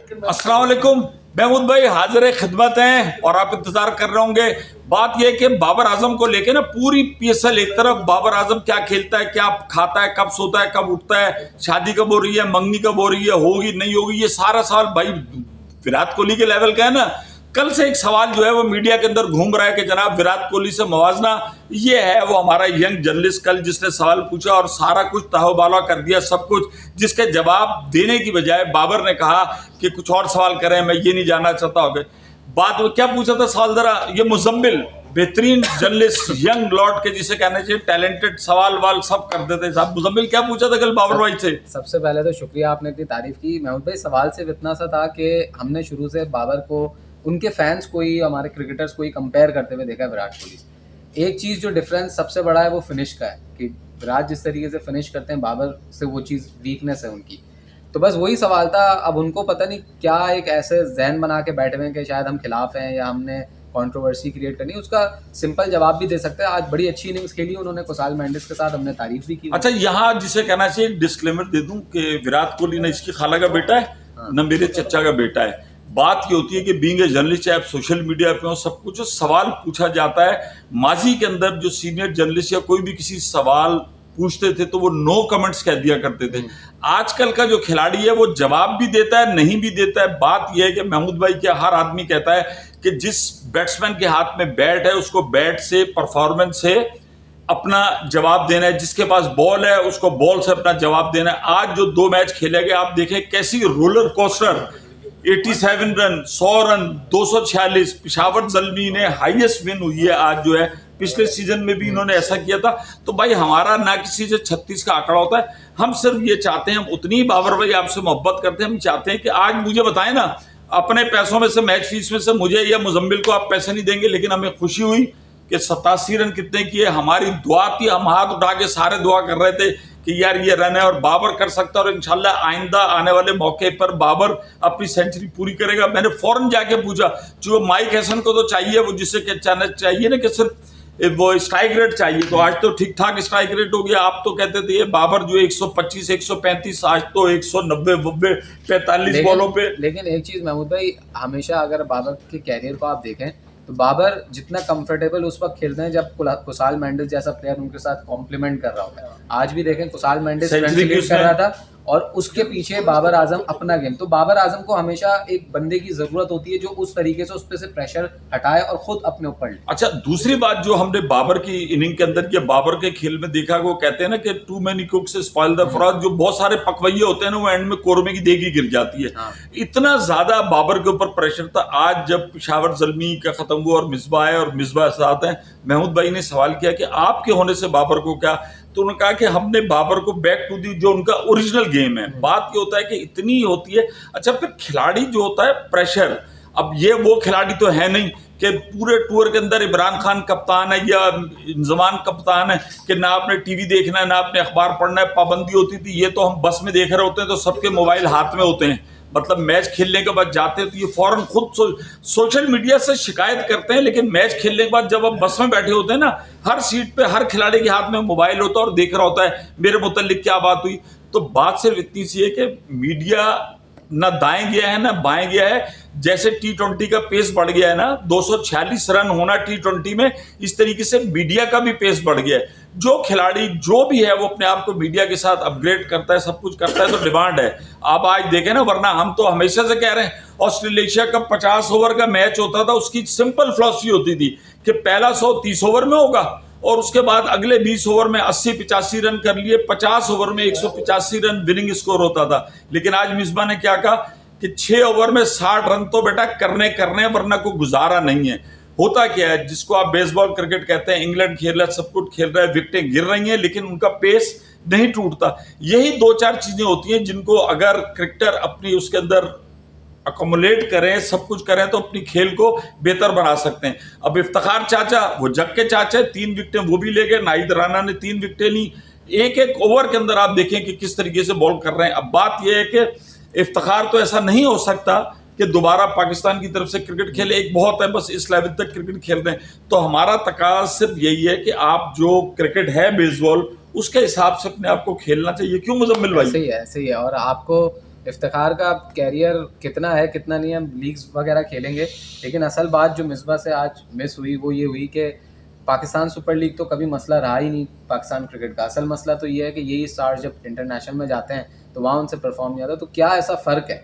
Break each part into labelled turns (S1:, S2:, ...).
S1: अस्सलाम वालेकुम महमूद भाई, हाजिर खिदमत हैं और आप इंतजार कर रहे होंगे। बात यह कि बाबर आजम को लेके ना पूरी पीएसएल एक तरफ, बाबर आजम क्या खेलता है, क्या खाता है, कब सोता है, कब उठता है, शादी कब हो रही है, मंगनी कब हो रही है, होगी नहीं होगी, ये सारा सवाल भाई विराट कोहली के लेवल का है ना। कल से एक सवाल जो है वो मीडिया के अंदर घूम रहा है कि जनाब विराट कोहली से मवाजना, ये है वो हमारा यंग जर्नलिस्ट कल जिसने सवाल पूछा और सारा कुछ तहोबाला कर दिया सब कुछ, जिसके जवाब देने की बजाय बाबर ने कहा कि कुछ और सवाल करें, मैं ये नहीं जानना चाहता होगा। बात में क्या पूछा था सवाल, जरा ये मुजम्मिल बेहतरीन जर्नलिस्ट यंग लॉर्ड के जिसे कहना चाहिए टैलेंटेड, सवाल वाल सब कर देते साहब। मुजम्मिल क्या पूछा था कल बाबर भाई से?
S2: सबसे पहले तो शुक्रिया, आपने इतनी तारीफ की महमूद भाई। सवाल सिर्फ इतना सा था कि हमने शुरू से बाबर को, उनके फैंस को ही, हमारे क्रिकेटर्स को ही कंपेयर करते हुए देखा है विराट कोहली से। एक चीज़ जो डिफरेंस सबसे बड़ा है वो फिनिश का है कि विराट जिस तरीके से फिनिश करते हैं, बाबर से वो चीज़ वीकनेस है उनकी। तो बस वही सवाल था। अब उनको पता नहीं क्या एक ऐसे जहन बना के बैठे हुए हैं कि शायद हम खिलाफ हैं या हमने कंट्रोवर्सी क्रिएट करनी है। उसका सिंपल जवाब भी दे सकते हैं। आज बड़ी अच्छी इनिंग्स खेली उन्होंने कुसाल मेंडिस के साथ, हमने तारीफ भी की।
S1: अच्छा, यहाँ जिसे कहना चाहिए एक डिस्क्लेमर दे दूं कि विराट कोहली न इसकी खाला का बेटा है न मेरे चचा का बेटा है। बात ये होती है कि बीइंग ए जर्नलिस्ट, चाहे आप सोशल मीडिया पे हो, सब कुछ जो सवाल पूछा जाता है, माजी के अंदर जो सीनियर जर्नलिस्ट या कोई भी किसी सवाल पूछते थे तो वो नो कमेंट्स कह दिया करते थे। आजकल का जो खिलाड़ी है वो जवाब भी देता है, नहीं भी देता है। बात यह है कि महमूद भाई, क्या हर आदमी कहता है कि जिस बैट्समैन के हाथ में बैट है उसको बैट से, परफॉर्मेंस से अपना जवाब देना है, जिसके पास बॉल है उसको बॉल से अपना जवाब देना है। आज जो 2 मैच खेले गए आप देखें कैसी roller coaster, 87 run, 100 run, 246, Peshawar Zalmi ने हाईएस्ट विन हुई है आज जो है। पिछले सीजन में भी इन्होंने ऐसा किया था। तो भाई हमारा ना किसी से 36 का आंकड़ा होता है, हम सिर्फ ये चाहते हैं, हम उतनी ही बाबर भाई आपसे मोहब्बत करते हैं, हम चाहते हैं कि आज मुझे बताएं ना, अपने पैसों में से, मैच फीस में से मुझे या मुजम्मिल को आप पैसे नहीं देंगे, लेकिन हमें खुशी हुई कि 87 रन कितने किए, हमारी दुआ थी, हम हाथ उठा के सारे दुआ कर रहे थे कि यार ये रन है और बाबर कर सकता है और इंशाल्लाह आइंदा आने वाले मौके पर बाबर अपनी सेंचुरी पूरी करेगा। मैंने फौरन जाके पूछा, जो माइक हैसन को तो चाहिए वो, जिसे चाहिए ना कि सिर्फ वो स्ट्राइक रेट चाहिए, तो आज तो ठीक ठाक स्ट्राइक रेट हो गया। आप तो कहते थे ये बाबर जो 125 135, आज तो 190 90 45 बॉलों पे।
S2: लेकिन एक चीज़ महमूद भाई, हमेशा अगर बाबर के कैरियर को आप देखें तो बाबर जितना कंफर्टेबल उस वक्त खेलते हैं जब कुसाल मेंडिस जैसा प्लेयर उनके साथ कॉम्प्लीमेंट कर रहा होता है। आज भी देखें कुसाल मेंडिस कर रहा था और उसके पीछे बाबर आजम अपना गेम। तो बाबर आजम को हमेशा एक बंदे की जरूरत होती है जो उस तरीके से उस पे से प्रेशर हटाए और खुद अपने ऊपर ले।
S1: अच्छा, दूसरी बात जो हमने बाबर की इनिंग के अंदर किया, बाबर के खेल में देखा, वो कहते हैं ना कि too many cooks spoil the froth, जो बहुत सारे पकवैये होते हैं ना वो एंड में कोरमे की देगी गिर जाती है। इतना ज्यादा बाबर के ऊपर प्रेशर था। आज जब पेशावर ज़ल्मी का खत्म हुआ और मिसबा आए और मिसबा साथ हैं, महमूद भाई ने सवाल किया कि आपके होने से बाबर को क्या, तो उन्होंने कहा कि हमने बाबर को बैक टू दी जो उनका ओरिजिनल गेम है। बात ये होता है कि इतनी होती है। अच्छा, फिर खिलाड़ी जो होता है प्रेशर, अब ये वो खिलाड़ी तो है नहीं कि पूरे टूर के अंदर इमरान खान कप्तान है या इंजमान कप्तान है कि ना आपने टीवी देखना है ना आपने अखबार पढ़ना है, पाबंदी होती थी। ये तो हम बस में देख रहे होते हैं तो सबके मोबाइल हाथ में होते हैं, मतलब मैच खेलने के बाद जाते हैं तो ये फौरन खुद सोशल मीडिया से शिकायत करते हैं, लेकिन मैच खेलने के बाद जब आप बस में बैठे होते हैं ना, हर सीट पे हर खिलाड़ी के हाथ में मोबाइल होता है और देख रहा होता है मेरे मुतल्लिक क्या बात हुई। तो बात सिर्फ इतनी सी है कि मीडिया ना दाएं गया है ना बाएं गया है। जैसे T20 का पेस बढ़ गया है ना, 246 रन होना T20 में, इस तरीके से मीडिया का भी पेस बढ़ गया है। जो खिलाड़ी जो भी है वो अपने आप को मीडिया के साथ अपग्रेड करता है, सब कुछ करता है, तो डिमांड है। आप आज देखें ना, वरना हम तो हमेशा से कह रहे हैं, ऑस्ट्रेलिया का 50 ओवर का मैच होता था, उसकी सिंपल फिलॉसफी होती थी कि पहला 100 30 ओवर में होगा और उसके बाद अगले 20 ओवर में 80-85 रन कर लिए, 50 ओवर में 185 रन विनिंग स्कोर होता था। लेकिन आज मिसबा ने क्या कहा कि 6 ओवर में 60 रन तो बेटा करने वरना कोई गुजारा नहीं है। होता क्या है, जिसको आप बेसबॉल क्रिकेट कहते हैं, इंग्लैंड खेल रहा है, सब कुछ खेल रहा है, विकेटें गिर रही हैं, लेकिन उनका पेस नहीं टूटता। यही 2-4 चीजें होती हैं जिनको अगर क्रिकेटर अपनी उसके अंदर अकोमोलेट करें, सब कुछ करें, तो अपनी खेल को बेहतर बना सकते हैं। अब इफ्तिखार चाचा, वो जग के चाचा, 3 विकेटें वो भी ले गए, नाहिद राना ने 3 विकेटें ली। एक ओवर के अंदर आप देखें कि किस तरीके से बॉल कर रहे हैं। अब बात यह है कि इफ्तिखार तो ऐसा नहीं हो सकता कि दोबारा पाकिस्तान की तरफ से क्रिकेट खेले, एक बहुत है, बस इस लेवल तक क्रिकेट खेल रहे हैं। तो हमारा तकाज़ा सिर्फ यही है कि आप जो क्रिकेट है बेसबॉल, उसके हिसाब से अपने आप को खेलना चाहिए। क्यों मुजम्मिल भाई?
S2: सही है और आपको इफ्तिखार का कैरियर कितना है कितना नहीं है, हम लीग्स वगैरह खेलेंगे, लेकिन असल बात जो मिसबा से आज मिस हुई वो ये हुई कि पाकिस्तान सुपर लीग तो कभी मसला रहा ही नहीं पाकिस्तान क्रिकेट का। असल मसला तो ये है कि यही स्टार जब इंटरनेशनल में जाते हैं तो वहाँ उनसे परफॉर्म नहीं आता। तो क्या ऐसा फ़र्क है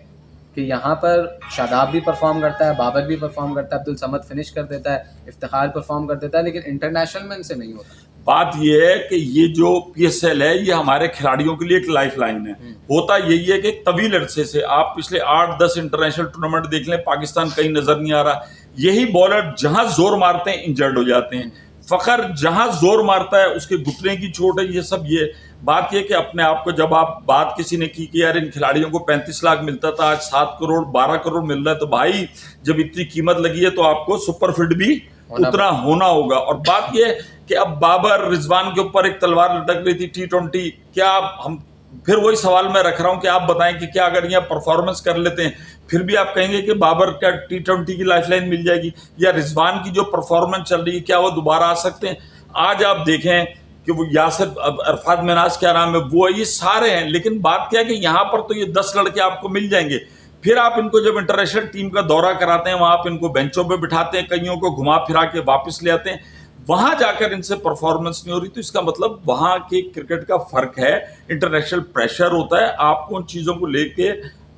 S2: कि यहाँ पर शादाब भी परफॉर्म करता है, बाबर भी परफॉर्म करता है, अब्दुल समद फिनिश कर देता है, इफ्तिखार परफॉर्म कर देता है, लेकिन इंटरनेशनल में इनसे नहीं होता।
S1: बात ये है कि ये जो PSL है ये हमारे खिलाड़ियों के लिए एक लाइफ लाइन है। होता यही है कि तवील अरसे से आप पिछले 8-10 इंटरनेशनल टूर्नामेंट देख लें, पाकिस्तान कहीं नजर नहीं आ रहा। यही बॉलर जहां जोर मारते हैं इंजर्ड हो जाते हैं। फखर जहां जोर मारता है उसके घुटने की चोट है। ये सब ये बात ये कि अपने आप को जब आप बात किसी ने की कि यार इन खिलाड़ियों को 35 लाख मिलता था, आज 7 करोड़ 12 करोड़ मिल रहा है, तो भाई जब इतनी कीमत लगी है तो आपको सुपर फिट भी उतना होना होगा। और बात ये कि अब बाबर रिजवान के ऊपर एक तलवार लटक रही थी T20, क्या हम फिर वही सवाल मैं रख रहा हूं कि आप बताएं कि क्या अगर यहाँ परफॉर्मेंस कर लेते हैं फिर भी आप कहेंगे कि बाबर का T20 की लाइफलाइन मिल जाएगी, या रिजवान की जो परफॉर्मेंस चल रही है क्या वो दोबारा आ सकते हैं? आज आप देखें कि वो यासिर अरफात मिनाज क्या नाम है वो, ये सारे हैं, लेकिन बात क्या है कि यहाँ पर तो ये 10 लड़के आपको मिल जाएंगे। फिर आप इनको जब इंटरनेशनल टीम का दौरा कराते हैं वहां आप इनको बेंचों पे बिठाते हैं, कईयों को घुमा फिरा के वापस ले आते हैं, वहां जाकर इनसे परफॉर्मेंस नहीं हो रही। तो इसका मतलब वहां के क्रिकेट का फर्क है, इंटरनेशनल प्रेशर होता है, आपको उन चीजों को लेके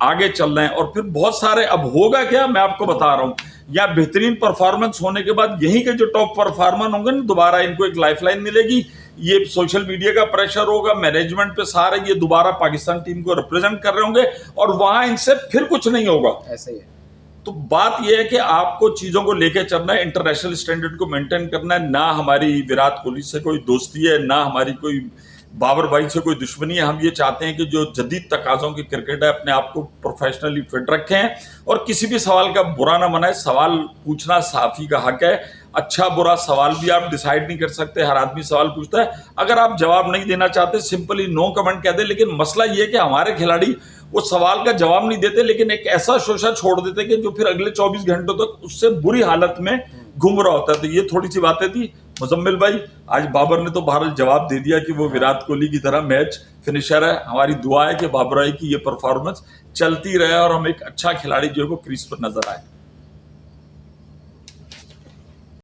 S1: आगे चलना है। और फिर बहुत सारे अब होगा क्या मैं आपको बता रहा हूं, या बेहतरीन परफॉर्मेंस होने के बाद यहीं के जो टॉप परफॉर्मर होंगे ना दोबारा इनको एक लाइफलाइन मिलेगी। ये सोशल मीडिया का प्रेशर होगा, मैनेजमेंट पे सारे ये दोबारा पाकिस्तान टीम को रिप्रेजेंट कर रहे होंगे और वहां इनसे फिर कुछ नहीं होगा।
S2: ऐसे ही है।
S1: तो बात यह है कि आपको चीजों को लेकर चलना है, इंटरनेशनल स्टैंडर्ड को मेंटेन करना है। ना हमारी विराट कोहली से कोई दोस्ती है, ना हमारी कोई बाबर भाई से कोई दुश्मनी है। हम ये चाहते हैं कि जो जदीद तकाजों की क्रिकेट है अपने आप को प्रोफेशनली फिट रखें और किसी भी सवाल का बुरा ना मनाए। सवाल पूछना साफी का हक है, अच्छा बुरा सवाल भी आप डिसाइड नहीं कर सकते, हर आदमी सवाल पूछता है। अगर आप जवाब नहीं देना चाहते सिंपली नो कमेंट कह दे। लेकिन मसला ये है कि हमारे खिलाड़ी वो सवाल का जवाब नहीं देते, लेकिन एक ऐसा शोशा छोड़ देते कि जो फिर अगले 24 घंटों तक उससे बुरी हालत में घूम रहा होता है। तो ये थोड़ी सी बातें थी मुजम्मिल भाई। आज बाबर ने तो बहरहाल जवाब दे दिया कि वो विराट कोहली की तरह मैच फिनिशर है। हमारी दुआ है कि बाबर भाई की ये परफॉर्मेंस चलती रहे और हम एक अच्छा खिलाड़ी जो है वो क्रीज पर नजर आए।